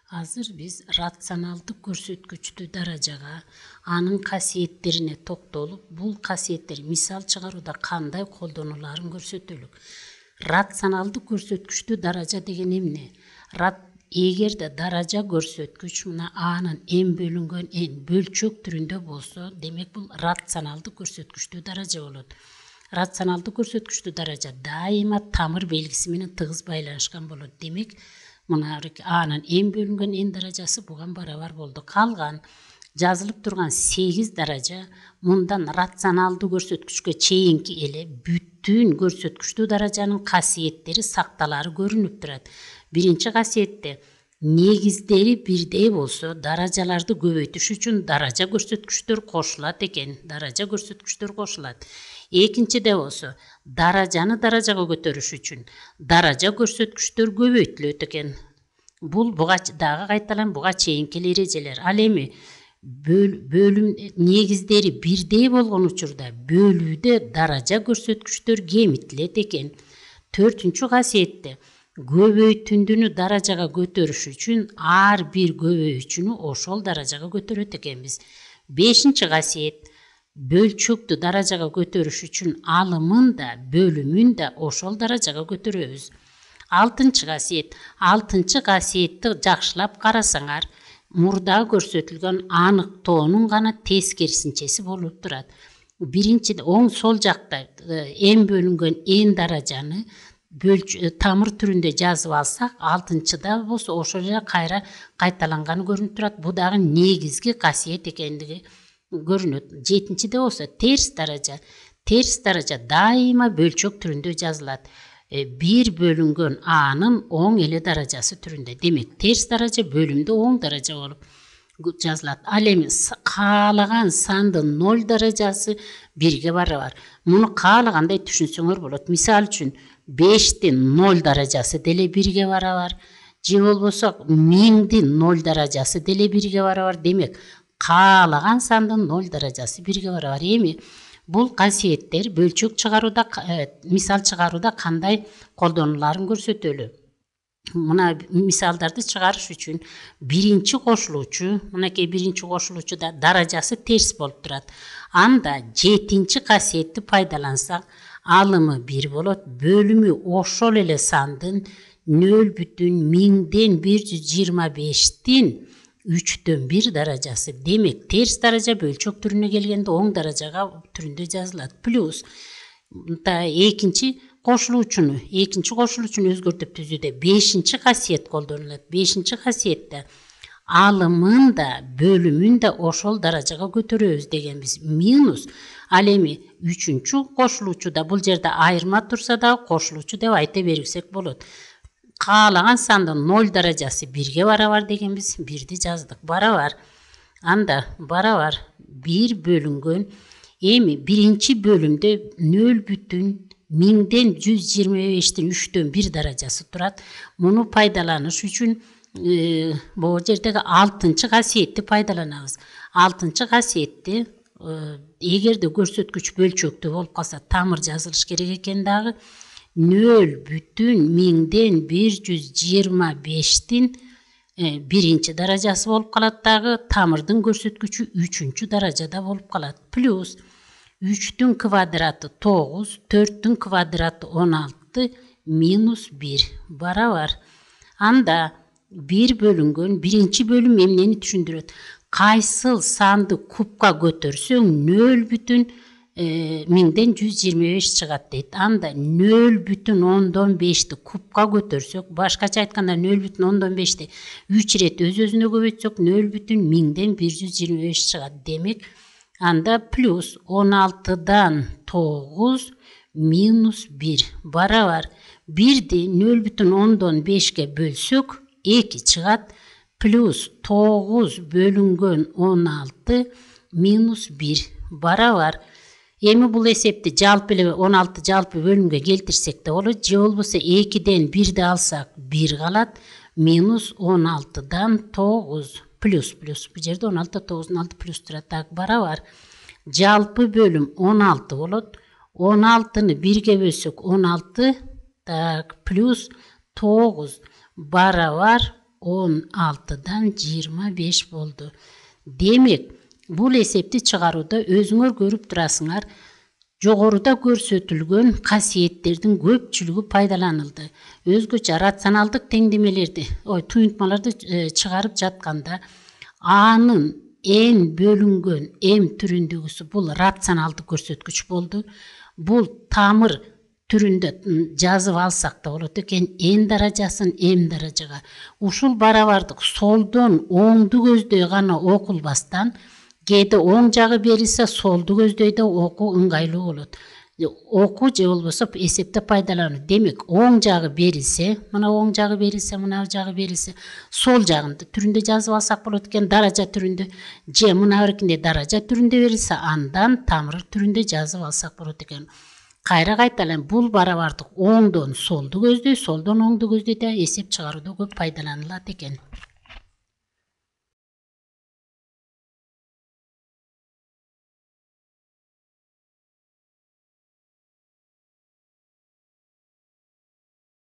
Азыр биз рационалдык көрсөткүчтүү даражага, анын касиеттерине токтолуп, бул касиеттер мисал чыгарууда кандай колдонуларын көрсөтөлүк. Рационалдык көрсөткүчтүү даража деген эмне? Эгерде даража көрсөткүч мына анын эң бөлүнгөн эң бөлчөк түрүндө болсо, демек бул рационалдык көрсөткүчтүү даража болот. Рационалдык көрсөткүчтүү даража дайыма тамыр белгиси менен тыгыз байланышкан болот. Демек, мына анын эң бөлүнгөн эң даражасы буга барабар болду. Калган жазылып турган 8 даража мындан рационалдуу көрсөткүчкө чейинки эле бүтүн көрсөткүчтүү даражанын касиеттери сакталары көрүнүп турат. Биринчи касиетте негиздери бирдей болсо, даражаларды көбөйтүш үчүн даража көрсөткүчтөр кошулат экен. Даража көрсөткүчтөр кошулат. Экинчиде болсо, даражаны даражага көтөрүш үчүн даража көрсөткүчтөр көбөйтүлөт экен. Бул буга дагы кайталам буга чейинки эрежелер. Ал эми бөлүм негиздери бирдей болгон учурда бөлүүдө даража көрсөткүчтөр кемитилет экен. Төртүнчү касиетте көбөйтүндүнү даражага көтөрүш үчүн ар бир көбөйүүчүнү ошол даражага көтөрөт экенбиз. Бешинчи касиет бөлчөктү даражага көтөрүш үчүн алымын да, бөлүмүн да ошол даражага көтөрөбүз. Алтынчы касиетти жакшылап карасаңар, мурда көрсөтүлгөн аныктоонун гана тескерисинчеси болуп турат. Биринчиде оң сол жакта эң бөлүнгөн эң даражаны тамыр түрүндө жазып алсак, алтынчыда болсо ошол эле кайра кайталанганы көрүнүп турат. Бу дагы негизги касиет экендиги көрүнөт. Жетинчиде болсо терс даража. Терс даража дайыма бөлчөк түрүндө жазылат. Бир бөлүнгөн анын оң эле даражасы түрүндө. Демек, терс даража бөлүмдө оң даража болуп жазылат. Ал эми каалаган сандын 0 даражасы 1-ге барабар. Муну каалагандай түшүнсөңөр болот. Мисал үчүн 5-тин 0 даражасы деле 1-ге барабар. Же болбосо 1000-дин 0 даражасы деле 1-ге барабар. Демек, каалаган сандын 0 даражасы 1-ге барабар. Эми бул касиеттер бөлчөк чыгарууда, мисал чыгарууда кандай колдонуларын көрсөтөлү. Мына мисалдарды чыгарыш үчүн биринчи кошулуучу, мынакей биринчи кошулуучуда даражасы терс болуп турат. Анда 7-нчи касиетти пайдалансак, алымы 1 болот, бөлүмү ошол эле сандын 0,1000-ден 125-тин 3/1 даражасы. Демек, терс даража бөлчөк түрүнө келгенде оң даражага түрүндө жазылат. Плюс экинчи кошулуучуну өзгөртүп түзүүдө 5-нчи касиет колдонулат. 5-нчи касиетте алымын да, бөлүмүн да ошол даражага көтөрөбүз дегенбиз. Минус ал эми 3-чү кошулуучуда бул жерде айырма турса да кошулуучу деп айта берсек болот. Каалаган сандын 0 даражасы 1-ге барабар дегенбиз. 1-ди жаздык. Барабар. Анда барабар 1 бөлүнгөн эми биринчи бөлүмдө 0,1000-ден 125-тин 3/1 даражасы турат. Муну пайдаланыш үчүн бул жердеги 6-нчы касиетти пайдаланабыз. 6-нчы касиетти эгерде көрсөткүч бөлчөктүү болуп калса, тамыр жазылыш керек экен дагы 0,1000-ден 125-тин 1-нчи даражасы болуп калат дагы, тамырдын көрсөткүчү 3-чү даражада болуп калат. Плюс 3-түн квадраты 9, 4-түн квадраты 16, минус 1 барабар. Анда 1 бөлүнгөн биринчи бөлүм эмнени түшүндүрөт? Кайсыл санды кубка көтөрсөң 0,1000-ден 125 чыгат дейт. Анда 0,15-ти кубка көтөрсөк, башкача айтканда 0,15-ти 3 ирет өз-өзүнө көбөйтсөк 0,1000-ден 125 чыгат. Демек, анда плюс 16-дан 9 минус 1 барабар. 1-ди 0,15-ге бөлсөк 2 чыгат. Плюс 9 бөлүнгөн 16 минус 1 барабар. Эми бул эсепти жалпы эле 16 жалпы бөлүмгө келтирсек да болот. Же болбосо 2-ден 1-ди алсак 1 калат. Минус 16-дан 9 плюс. Бул жерде 16 9-дун алды плюс турат. Так барабар. Жалпы бөлүм 16 болот. 16-ны 1-ге бөлсөк 16. Так плюс 9 барабар 16'dan 25 boldu. Demek, bul esepti çıgaruda özüңөр görüp turasыңар, жогоруда көрсөтүлгөн касиеттердин көпчүлүгү пайдаланылды. Өзгөчө рационалдык теңдемелерди, туюнтмаларды чыгарып жатканда анын эң бөлүнгөн эм түрүндөгүсү бул рационалдык көрсөткүч болду. Бул тамыр түрүндө жазып алсак да болот экен, эн даражасын эм даражага. Ушул барабардык солдон оңду көздөй гана окулбастан, кээде оң жагы берилсе, солду көздөйдө окуу ыңгайлуу болот. Окуу же болбосо эсепте пайдалануу. Демек, оң жагы берилсе, мына оң жагы берилсе, мына жагы берилсе, сол жагында түрүндө жазып алсак болот экен, даража түрүндө. Же мына беркинде даража түрүндө берилсе, андан тамыр түрүндө жазып алсак болот экен. Кайра кайталайм, бул барабардык оңдон солду көздөй, солдон оңду көздөй да эсеп чыгарууда көп пайдаланылат экен.